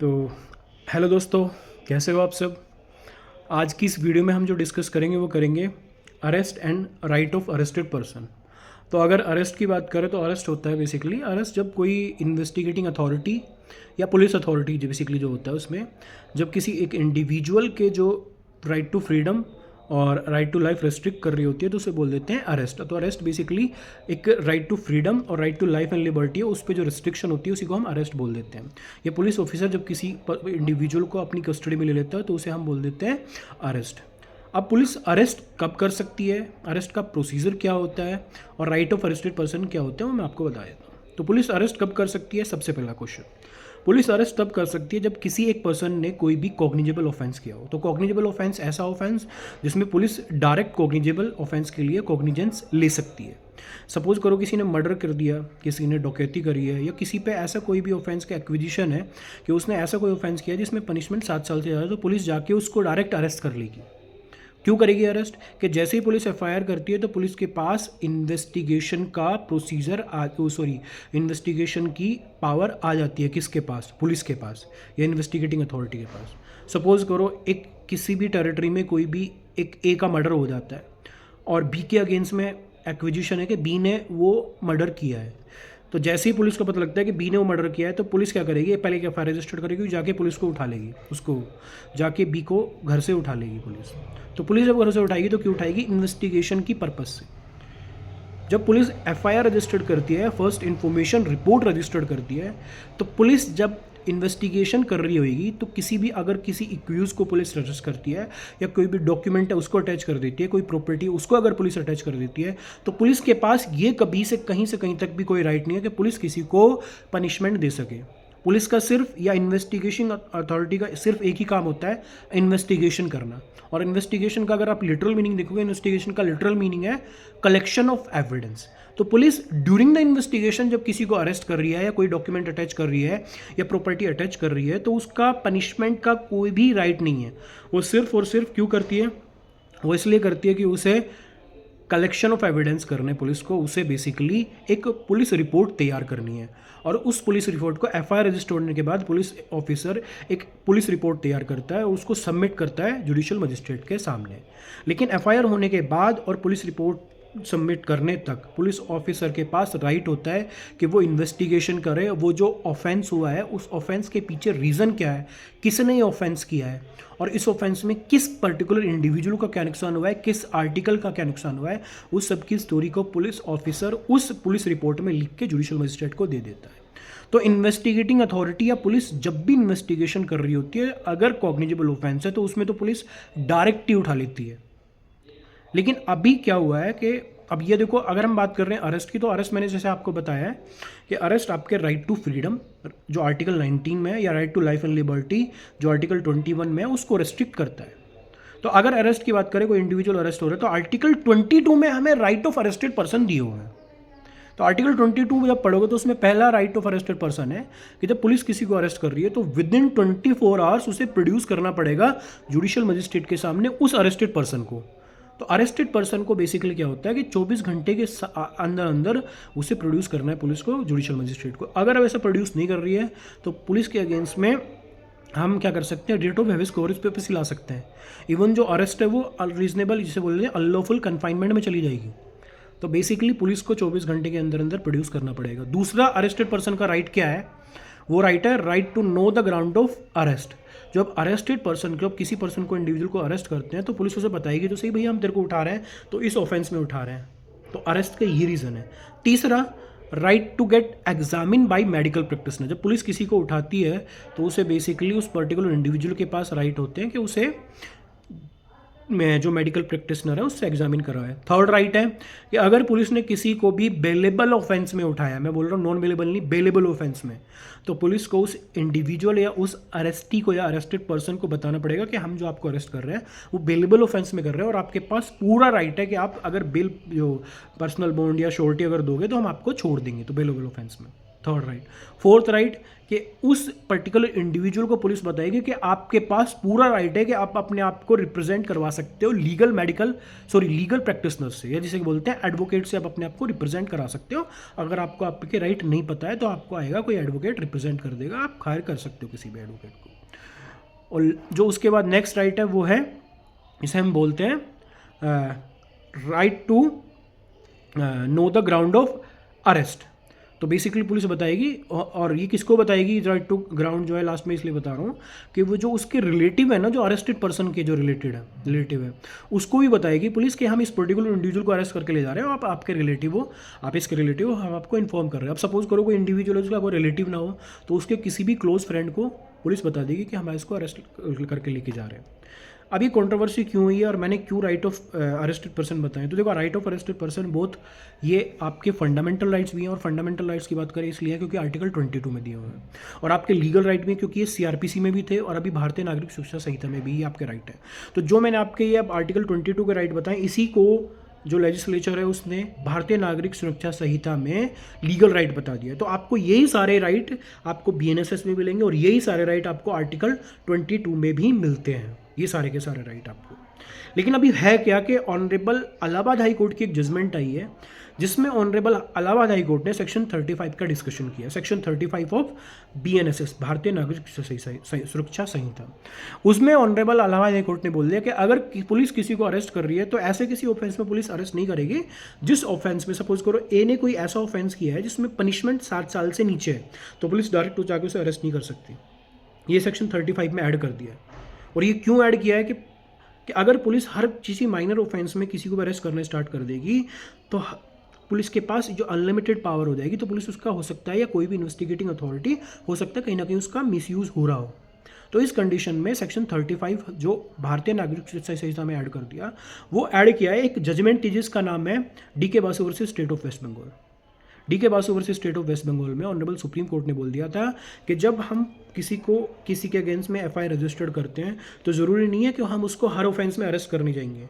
तो हेलो दोस्तों, कैसे हो आप सब। आज की इस वीडियो में हम जो डिस्कस करेंगे वो करेंगे arrest and right of arrested person. तो अगर अरेस्ट की बात करें तो अरेस्ट होता है बेसिकली अरेस्ट जब कोई इन्वेस्टिगेटिंग अथॉरिटी या पुलिस अथॉरिटी जो बेसिकली जो होता है उसमें जब किसी एक इंडिविजुअल के जो राइट टू फ्रीडम और राइट टू लाइफ रेस्ट्रिक्ट कर रही होती है तो उसे बोल देते हैं अरेस्ट। तो अरेस्ट बेसिकली एक राइट टू फ्रीडम और right to life and liberty है, उस पर जो रिस्ट्रिक्शन होती है उसी को हम अरेस्ट बोल देते हैं। ये पुलिस ऑफिसर जब किसी इंडिविजुअल को अपनी कस्टडी में ले लेता है तो उसे हम बोल देते हैं अरेस्ट। अब पुलिस अरेस्ट कब कर सकती है, अरेस्ट का प्रोसीजर क्या होता है और राइट ऑफ अरेस्टेड पर्सन क्या होता है वो मैं आपको बता देता हूँ। तो पुलिस अरेस्ट कब कर सकती है, सबसे पहला क्वेश्चन, पुलिस अरेस्ट तब कर सकती है जब किसी एक पर्सन ने कोई भी कॉग्निजेबल ऑफेंस किया हो। तो कॉग्निजेबल ऑफेंस ऐसा ऑफेंस जिसमें पुलिस डायरेक्ट कॉग्निजेबल ऑफेंस के लिए कॉग्निजेंस ले सकती है। सपोज करो किसी ने मर्डर कर दिया, किसी ने डकैती करी है, या किसी पे ऐसा कोई भी ऑफेंस का एक्विजिशन है कि उसने ऐसा कोई ऑफेंस किया जिसमें पनिशमेंट 7 साल से ज़्यादा, तो पुलिस जाके उसको डायरेक्ट अरेस्ट कर लेगी। क्यों करेगी अरेस्ट? कि जैसे ही पुलिस एफआईआर करती है तो पुलिस के पास इन्वेस्टिगेशन का प्रोसीजर इन्वेस्टिगेशन की पावर आ जाती है। किसके पास? पुलिस के पास या इन्वेस्टिगेटिंग अथॉरिटी के पास। सपोज करो एक किसी भी टेरिटरी में कोई भी एक ए का मर्डर हो जाता है और बी के अगेंस्ट में एक्विजिशन है कि बी ने वो मर्डर किया है। तो जैसे ही पुलिस को पता लगता है कि बी ने वो मर्डर किया है तो पुलिस क्या करेगी, पहले एक एफआईआर रजिस्टर करेगी, जाके पुलिस को उठा लेगी, उसको जाके बी को घर से उठा लेगी पुलिस। तो पुलिस जब घर से उठाएगी तो क्यों उठाएगी? इन्वेस्टिगेशन की पर्पज़ से। जब पुलिस एफआईआर रजिस्टर्ड करती है, फर्स्ट इन्फॉर्मेशन रिपोर्ट रजिस्टर्ड करती है, तो पुलिस जब इन्वेस्टिगेशन कर रही होगी तो किसी भी अगर किसी इक्यूज को पुलिस रजिस्ट करती है या कोई भी डॉक्यूमेंट है उसको अटैच कर देती है, कोई प्रॉपर्टी उसको अगर पुलिस अटैच कर देती है, तो पुलिस के पास ये कभी से कहीं तक भी कोई राइट नहीं है कि पुलिस किसी को पनिशमेंट दे सके। पुलिस का सिर्फ या इन्वेस्टिगेशन अथॉरिटी का सिर्फ एक ही काम होता है, इन्वेस्टिगेशन करना। और इन्वेस्टिगेशन का अगर आप लिटरल मीनिंग देखोगे, इन्वेस्टिगेशन का लिटरल मीनिंग है कलेक्शन ऑफ एविडेंस। तो पुलिस ड्यूरिंग द इन्वेस्टिगेशन जब किसी को अरेस्ट कर रही है या कोई डॉक्यूमेंट अटैच कर रही है या प्रॉपर्टी अटैच कर रही है तो उसका पनिशमेंट का कोई भी राइट नहीं है। वो सिर्फ और सिर्फ क्यों करती है? वो इसलिए करती है कि उसे कलेक्शन ऑफ एविडेंस करने, पुलिस को उसे बेसिकली एक पुलिस रिपोर्ट तैयार करनी है। और उस पुलिस रिपोर्ट को एफआईआर रजिस्टर होने के बाद पुलिस ऑफिसर एक पुलिस रिपोर्ट तैयार करता है और उसको सबमिट करता है जुडिशियल मजिस्ट्रेट के सामने। लेकिन एफआईआर होने के बाद और पुलिस रिपोर्ट सबमिट करने तक पुलिस ऑफिसर के पास राइट होता है कि वो इन्वेस्टिगेशन करे, वो जो ऑफेंस हुआ है उस ऑफेंस के पीछे रीज़न क्या है, किसने ये ऑफेंस किया है और इस ऑफेंस में किस पर्टिकुलर इंडिविजुअल का क्या नुकसान हुआ है, किस आर्टिकल का क्या नुकसान हुआ है, उस सब की स्टोरी को पुलिस ऑफिसर उस पुलिस रिपोर्ट में लिख के जुडिशियल मजिस्ट्रेट को दे देता है। तो इन्वेस्टिगेटिंग अथॉरिटी या पुलिस जब भी इन्वेस्टिगेशन कर रही होती है, अगर कॉग्निजेबल ऑफेंस है तो उसमें तो पुलिस डायरेक्ट ही उठा लेती है। लेकिन अभी क्या हुआ है कि अब ये देखो, अगर हम बात कर रहे हैं अरेस्ट की, तो अरेस्ट मैंने जैसे आपको बताया है कि अरेस्ट आपके राइट टू फ्रीडम जो आर्टिकल 19 में है या right to life and liberty जो आर्टिकल 21 में है उसको रेस्ट्रिक्ट करता है। तो अगर अरेस्ट की बात करें, कोई इंडिविजुअल अरेस्ट हो रहा है तो आर्टिकल 22 में हमें राइट ऑफ अरेस्टेड पर्सन दिए हुए हैं। तो आर्टिकल 22 जब पढ़ोगे तो उसमें पहला राइट ऑफ अरेस्टेड पर्सन है कि जब पुलिस किसी को अरेस्ट कर रही है तो विद इन 24 आवर्स उसे प्रोड्यूस करना पड़ेगा जुडिशियल मजिस्ट्रेट के सामने उस अरेस्टेड पर्सन को। तो अरेस्टेड पर्सन को बेसिकली क्या होता है कि 24 घंटे के अंदर अंदर उसे प्रोड्यूस करना है पुलिस को, जुडिशियल मजिस्ट्रेट को। अगर वैसा प्रोड्यूस नहीं कर रही है तो पुलिस के अगेंस्ट में हम क्या कर सकते हैं, रेट ऑफ हेवियस कॉर्पस पे ला सकते हैं। इवन जो अरेस्ट है वो अनरीजनेबल, जिसे बोलते हैं अनलॉफुल कन्फाइनमेंट में चली जाएगी। तो बेसिकली पुलिस को 24 घंटे के अंदर अंदर प्रोड्यूस करना पड़ेगा। दूसरा अरेस्टेड पर्सन का राइट क्या है? वो राइट है right to know the ground of arrest. जब अरेस्टेड पर्सन को, किसी पर्सन को, इंडिविजुअल को अरेस्ट करते हैं तो पुलिस उसे बताएगी तो सही भैया हम तेरे को उठा रहे हैं तो इस ऑफेंस में उठा रहे हैं। तो अरेस्ट का ये रीज़न है। तीसरा, right to get examine by medical practitioner. जब पुलिस किसी को उठाती है तो उसे बेसिकली उस पर्टिकुलर इंडिविजुअल के पास राइट होते हैं कि उसे में जो मेडिकल प्रैक्टिशनर है उससे एग्जामिन करवाए। थर्ड राइट है कि अगर पुलिस ने किसी को भी बेलेबल ऑफेंस में उठाया, मैं बोल रहा हूँ नॉन बेलेबल नहीं, बेलेबल ऑफेंस में, तो पुलिस को उस इंडिविजुअल या उस अरेस्टी को या अरेस्टेड पर्सन को बताना पड़ेगा कि हम जो आपको अरेस्ट कर रहे हैं वो बेलेबल ऑफेंस में कर रहे हैं और आपके पास पूरा राइट है कि आप अगर बेल जो पर्सनल बॉन्ड या श्योरिटी अगर दोगे तो हम आपको छोड़ देंगे, तो बेलेबल ऑफेंस में। Third right. फोर्थ राइट कि उस पर्टिकुलर इंडिविजुअल को पुलिस बताएगी कि आपके पास पूरा राइट है कि आप अपने आप को रिप्रेजेंट करवा सकते हो लीगल प्रैक्टिशनर से, या जिसे बोलते हैं एडवोकेट से आप अपने आप को रिप्रेजेंट करा सकते हो। अगर आपको आपके राइट नहीं पता है तो आपको आएगा कोई एडवोकेट रिप्रेजेंट कर देगा, आप हायर कर सकते हो किसी भी एडवोकेट को। और जो उसके बाद नेक्स्ट राइट है वो है, इसे हम बोलते हैं right to know the ground of arrest. तो बेसिकली पुलिस बताएगी, और ये किसको बताएगी राइट टू ग्राउंड जो है, लास्ट में इसलिए बता रहा हूँ कि वो जो उसके रिलेटिव है ना, जो अरेस्टेड पर्सन के जो रिलेटिव है उसको भी बताएगी पुलिस कि हम इस पर्टिकुलर इंडिविजुअल को अरेस्ट करके ले जा रहे हैं, आप आपके रिलेटिव हो, आप इसके रिलेटिव हो, हम आपको इन्फॉर्म कर रहे हैं। अब सपोज करो कोई इंडिविजुअल है जिसका कोई रिलेटिव ना हो, तो उसके किसी भी क्लोज फ्रेंड को पुलिस बता देगी कि हम इसको अरेस्ट करके लेके जा रहे हैं। अब ये कंट्रोवर्सी क्यों हुई है और मैंने क्यों राइट ऑफ अरेस्टेड पर्सन बताएं, तो देखो right of arrested person both ये आपके फंडामेंटल राइट्स भी हैं, और फंडामेंटल राइट्स की बात करें इसलिए क्योंकि आर्टिकल 22 में दिए हुए हैं, और आपके लीगल राइट भी क्योंकि ये सीआरपीसी में भी थे और अभी भारतीय नागरिक सुरक्षा संहिता में भी ये आपके राइट है। तो जो मैंने आपके ये अब आर्टिकल 22 के राइट बताएं, इसी को जो लेजिस्लेचर है उसने भारतीय नागरिक सुरक्षा संहिता में लीगल राइट बता दिया। तो आपको यही सारे राइट आपको बीएनएसएस में मिलेंगे, और यही सारे राइट आपको आर्टिकल 22 में भी मिलते हैं, ये सारे के सारे राइट आपको। लेकिन अभी है क्या कि ऑनरेबल इलाहाबाद हाई कोर्ट की एक जजमेंट आई है जिसमें ऑनरेबल इलाहाबाद हाई कोर्ट ने सेक्शन 35 का डिस्कशन किया, सेक्शन 35 ऑफ बीएनएसएस भारतीय नागरिक सुरक्षा संहिता। उसमें ऑनरेबल इलाहाबाद हाई कोर्ट ने बोल दिया कि अगर पुलिस किसी को अरेस्ट कर रही है तो ऐसे किसी ऑफेंस में पुलिस अरेस्ट नहीं करेगी जिस ऑफेंस में, सपोज करो ए ने कोई ऐसा ऑफेंस किया है जिसमें पनिशमेंट 7 साल से नीचे है, तो पुलिस डायरेक्ट जाकर उसे अरेस्ट नहीं कर सकती। ये सेक्शन 35 में ऐड कर दिया है। और ये क्यों ऐड किया है कि अगर पुलिस हर किसी माइनर ऑफेंस में किसी को अरेस्ट करना स्टार्ट कर देगी तो पुलिस के पास जो अनलिमिटेड पावर हो जाएगी, तो पुलिस उसका हो सकता है, या कोई भी इन्वेस्टिगेटिंग अथॉरिटी हो सकता है कहीं ना कहीं उसका मिसयूज हो रहा हो। तो इस कंडीशन में सेक्शन 35 जो भारतीय नागरिक सुरक्षा संहिता में ऐड कर दिया, वो ऐड किया है एक जजमेंट थी जिसका नाम है DK Basu versus state of west Bengal. DK Basu versus state of west Bengal में ऑनरेबल सुप्रीम कोर्ट ने बोल दिया था कि जब हम किसी के अगेंस्ट में एफआईआर रजिस्टर्ड करते हैं तो ज़रूरी नहीं है कि हम उसको हर ऑफेंस में अरेस्ट करने जाएंगे,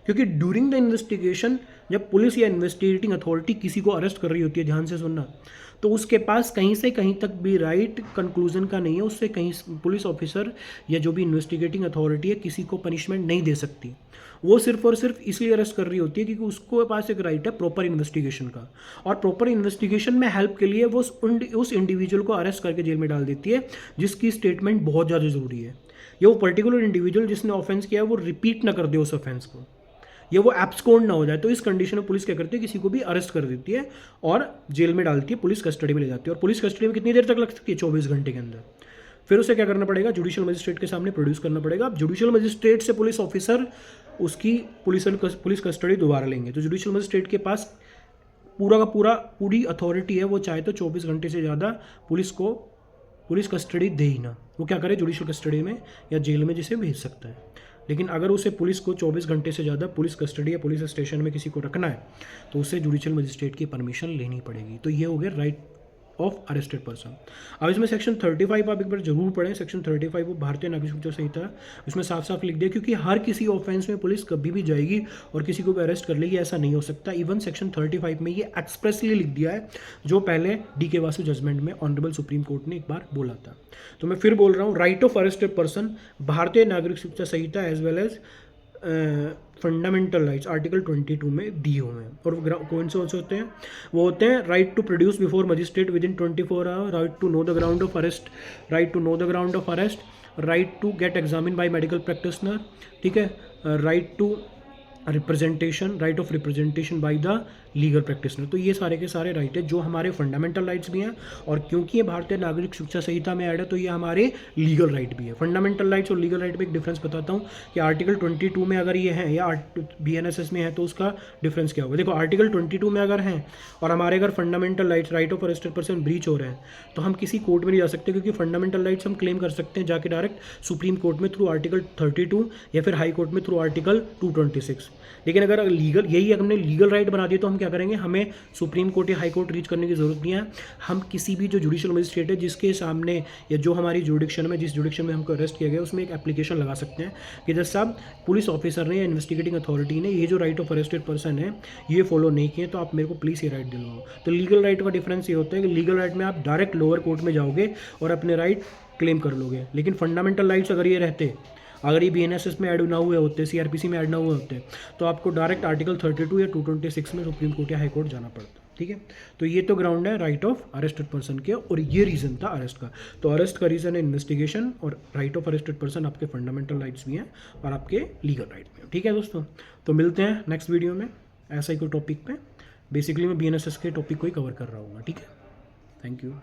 क्योंकि ड्यूरिंग द इन्वेस्टिगेशन जब पुलिस या इन्वेस्टिगेटिंग अथॉरिटी किसी को अरेस्ट कर रही होती है, ध्यान से सुनना, तो उसके पास कहीं से कहीं तक भी राइट कंक्लूजन का नहीं है, उससे कहीं पुलिस ऑफिसर या जो भी इन्वेस्टिगेटिंग अथॉरिटी है किसी को पनिशमेंट नहीं दे सकती। वो सिर्फ और सिर्फ इसलिए अरेस्ट कर रही होती है क्योंकि उसको पास एक राइट है प्रॉपर इन्वेस्टिगेशन का, और प्रॉपर इन्वेस्टिगेशन में हेल्प के लिए वो उस इंडिविजुअल को अरेस्ट करके जेल में डाल देती है जिसकी स्टेटमेंट बहुत ज़्यादा ज़रूरी है। या वो पर्टिकुलर इंडिविजुअल जिसने ऑफेंस किया है वो रिपीट ना कर दे उस ऑफेंस को, या वो एब्सकॉन्ड ना हो जाए। तो इस कंडीशन में पुलिस क्या करती है, किसी को भी अरेस्ट कर देती है और जेल में डालती है, पुलिस कस्टडी में ले जाती है। और पुलिस कस्टडी में कितनी देर तक लग सकती है, 24 घंटे के अंदर। फिर उसे क्या करना पड़ेगा, जुडिशियल मजिस्ट्रेट के सामने प्रोड्यूस करना पड़ेगा। अब जुडिशियल मजिस्ट्रेट से पुलिस ऑफिसर उसकी पुलिस कस्टडी दोबारा लेंगे। तो जुडिशियल मजिस्ट्रेट के पास पूरी अथॉरिटी है, वो चाहे तो 24 घंटे से ज़्यादा पुलिस कस्टडी दे ही ना, वो क्या करे, जुडिशियल कस्टडी में या जेल में जिसे भेज सकता है। लेकिन अगर उसे पुलिस को 24 घंटे से ज़्यादा पुलिस कस्टडी या पुलिस स्टेशन में किसी को रखना है तो उसे जुडिशियल मजिस्ट्रेट की परमिशन लेनी पड़ेगी। तो ये हो गया राइट ऑफ अरेस्टेड पर्सन। अब इसमें सेक्शन 35 आप एक बार जरूर पढ़ें, सेक्शन 35 वो भारतीय नागरिक सुरक्षा संहिता, उसमें साफ साफ लिख दिया क्योंकि हर किसी ऑफेंस में पुलिस कभी भी जाएगी और किसी को भी अरेस्ट कर लेगी, ऐसा नहीं हो सकता। इवन सेक्शन 35 में ये एक्सप्रेसली लिख दिया है, जो पहले डीके बासु जजमेंट में ऑनरेबल सुप्रीम कोर्ट ने एक बार बोला था। तो मैं फिर बोल रहा हूँ, right of arrested person Bharatiya Nagarik Suraksha Sanhita as well as fundamental rights article 22 में दिए हुए हैं। और कौन से होते हैं, वो होते हैं right to produce before magistrate within 24 hour, right to know the ground of arrest, right to get examine by medical practitioner, ठीक है, right to right of representation by the legal practitioner. तो ये सारे के सारे right है जो हमारे फंडामेंटल राइट्स भी हैं, और क्योंकि ये भारतीय नागरिक शिक्षा संहिता में ऐड है तो ये हमारे लीगल राइट भी है। फंडामेंटल राइट्स और लीगल राइट में एक डिफरेंस बताता हूँ कि आर्टिकल 22 में अगर ये है या BNSS में है तो उसका डिफरेंस क्या होगा। देखो आर्टिकल 22 में अगर हैं और हमारे अगर fundamental rights right of arrested person breach हो रहे हैं तो हम किसी कोर्ट में नहीं जा सकते, क्योंकि फंडामेंटल राइट्स हम क्लेम कर सकते हैं जाके डायरेक्ट सुप्रीम कोर्ट में थ्रू आर्टिकल 32 या फिर हाई कोर्ट में थ्रू आर्टिकल 226। लेकिन अगर लीगल यही हमने लीगल राइट बना दिया तो हम क्या करेंगे, हमें सुप्रीम कोर्ट या हाई कोर्ट रीच करने की ज़रूरत नहीं है। हम किसी भी जो जुडिशियल मजिस्ट्रेट है जिसके सामने या जो हमारी जुडिक्शन में जिस जुडिक्शन में हमको अरेस्ट किया गया उसमें एक एप्लीकेशन लगा सकते हैं कि जज साहब पुलिस ऑफिसर ने या इन्वेस्टिगेटिंग अथॉरिटी ने ये जो राइट ऑफ अरेस्टेड पर्सन है ये फॉलो नहीं किए, तो आप मेरे को प्लीज़ ये राइट दिलवाओ। तो लीगल राइट का डिफरेंस ये होता है कि लीगल राइट में आप डायरेक्ट लोअर कोर्ट में जाओगे और अपने राइट क्लेम कर लोगे, लेकिन फंडामेंटल राइट्स अगर ये रहते, अगर ये BNSS में ऐड ना हुए होते, CRPC में ऐड ना हुए होते, तो आपको डायरेक्ट आर्टिकल 32 या 226 में सुप्रीम कोर्ट या हाई कोर्ट जाना पड़ता। ठीक है, तो ये तो ग्राउंड है राइट ऑफ अरेस्टेड पर्सन के, और ये रीज़न था अरेस्ट का। तो अरेस्ट का रीज़न है इन्वेस्टिगेशन, और राइट ऑफ अरेस्टेड पर्सन आपके फंडामेंटल राइट्स भी हैं और आपके लीगल राइट भी हैं। ठीक है दोस्तों, तो मिलते हैं नेक्स्ट वीडियो में ऐसा ही कोई टॉपिक पे। बेसिकली मैं BNSS के टॉपिक को ही कवर कर रहा हूँ। ठीक है, थैंक यू।